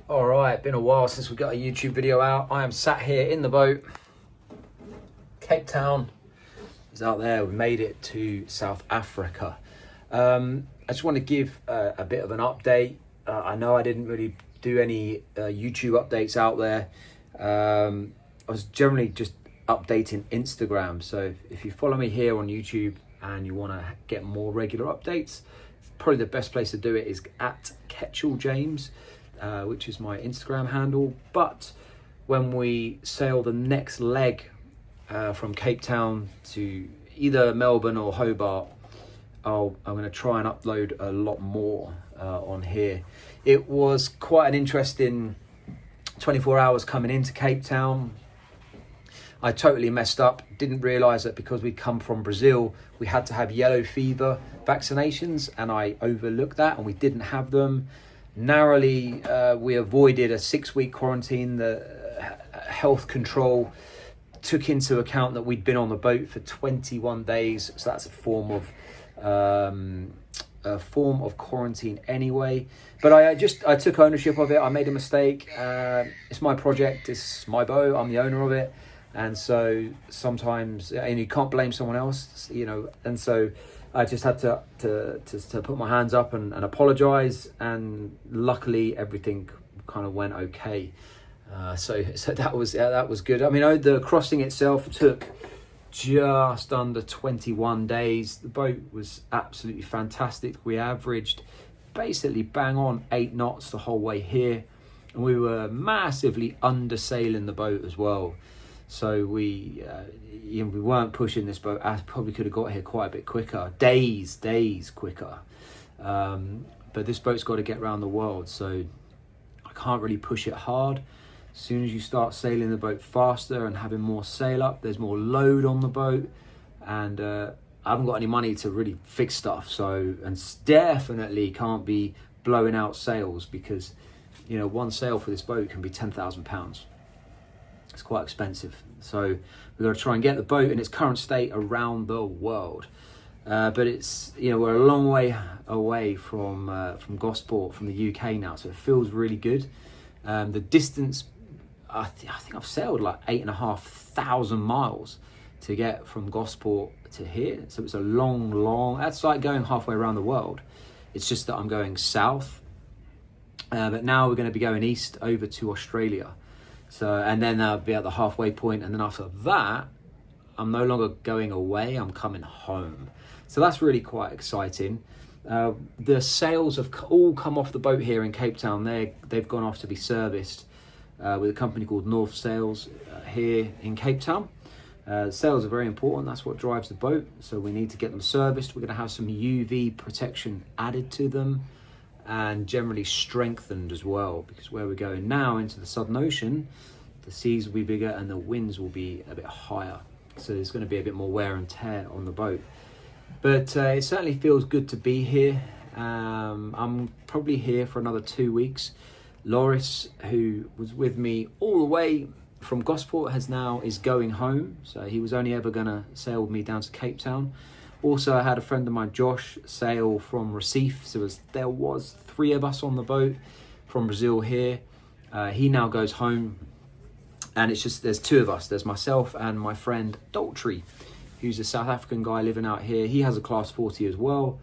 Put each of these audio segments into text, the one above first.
All right, been a while since we got a YouTube video out. I am sat here in the boat. Cape Town is out there. We made it to South Africa. I just want to give a bit of an update. I know I didn't really do any YouTube updates out there. I was generally just updating Instagram. So if you follow me here on YouTube and you want to get more regular updates, probably the best place to do it is at Ketchel James. Which is my Instagram handle. But when we sail the next leg from Cape Town to either Melbourne or Hobart, I'm going to try and upload a lot more on here. It was quite an interesting 24 hours coming into Cape Town. I totally messed up. Didn't realise that because we'd come from Brazil, we had to have yellow fever vaccinations, and I overlooked that, and we didn't have them. Narrowly, we avoided a 6-week quarantine. The health control took into account that we'd been on the boat for 21 days, so that's a form of quarantine anyway. But I took ownership of it. I made a mistake. It's my project. It's my boat. I'm the owner of it, and so sometimes, and you can't blame someone else, and so I just had to put my hands up and apologise, and luckily everything kind of went okay. So that was good. I mean, the crossing itself took just under 21 days. The boat was absolutely fantastic. We averaged basically bang on 8 knots the whole way here, and we were massively undersailing the boat as well. So we weren't pushing this boat. I probably could have got here quite a bit quicker, days quicker. But this boat's got to get around the world, so I can't really push it hard. As soon as you start sailing the boat faster and having more sail up, there's more load on the boat, and I haven't got any money to really fix stuff. And definitely can't be blowing out sails, because one sail for this boat can be £10,000. It's quite expensive. So we've got to try and get the boat in its current state around the world. But it's, we're a long way away from Gosport, from the UK now. So it feels really good. The distance, I think I've sailed like 8,500 miles to get from Gosport to here. So it's a long, that's like going halfway around the world. It's just that I'm going south. But now we're going to be going east over to Australia. So, and then I'll be at the halfway point, and then after that, I'm no longer going away, I'm coming home. So that's really quite exciting. The sails have all come off the boat here in Cape Town. They've gone off to be serviced with a company called North Sails here in Cape Town. Sails are very important. That's what drives the boat. So we need to get them serviced. We're going to have some UV protection added to them, and generally strengthened as well, because where we're going now into the Southern Ocean, the seas will be bigger and the winds will be a bit higher, so there's going to be a bit more wear and tear on the boat. But it certainly feels good to be here. I'm probably here for another 2 weeks. Loris, who was with me all the way from Gosport, is going home, so he was only ever going to sail with me down to Cape Town. Also, I had a friend of mine, Josh, sail from Recife. So there was 3 of us on the boat from Brazil here. He now goes home, and it's just, there's 2 of us. There's myself and my friend Daltrey, who's a South African guy living out here. He has a Class 40 as well.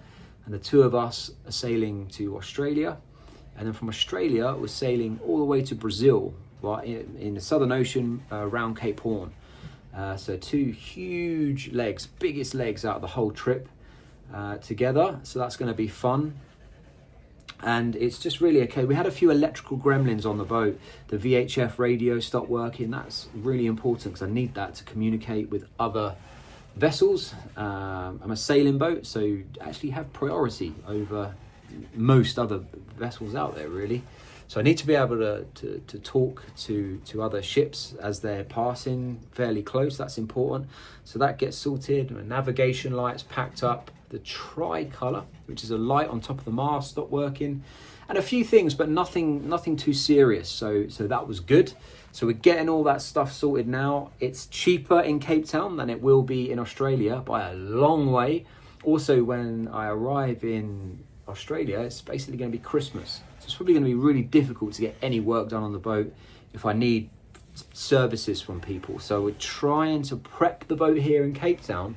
And the 2 of us are sailing to Australia. And then from Australia, we're sailing all the way to Brazil, right, in the Southern Ocean, around Cape Horn. So 2 huge legs, biggest legs out of the whole trip together. So that's going to be fun. And it's just really okay. We had a few electrical gremlins on the boat. The VHF radio stopped working. That's really important, because I need that to communicate with other vessels. I'm a sailing boat, so actually have priority over most other vessels out there, really. So I need to be able to talk to other ships as they're passing fairly close. That's important. So that gets sorted. The navigation lights packed up. The tricolour, which is a light on top of the mast, stopped working. And a few things, but nothing too serious. So that was good. So we're getting all that stuff sorted now. It's cheaper in Cape Town than it will be in Australia by a long way. Also, when I arrive in Australia, it's basically going to be Christmas. So it's probably going to be really difficult to get any work done on the boat if I need services from people. So we're trying to prep the boat here in Cape Town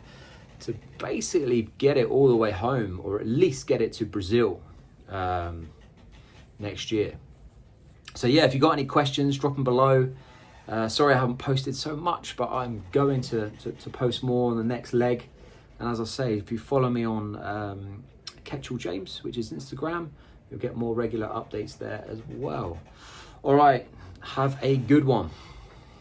to basically get it all the way home, or at least get it to Brazil next year. So yeah, if you got any questions, drop them below. Sorry I haven't posted so much, but I'm going to post more on the next leg. And as I say, if you follow me on Ketchel James, which is Instagram, you'll get more regular updates there as well. All right, have a good one.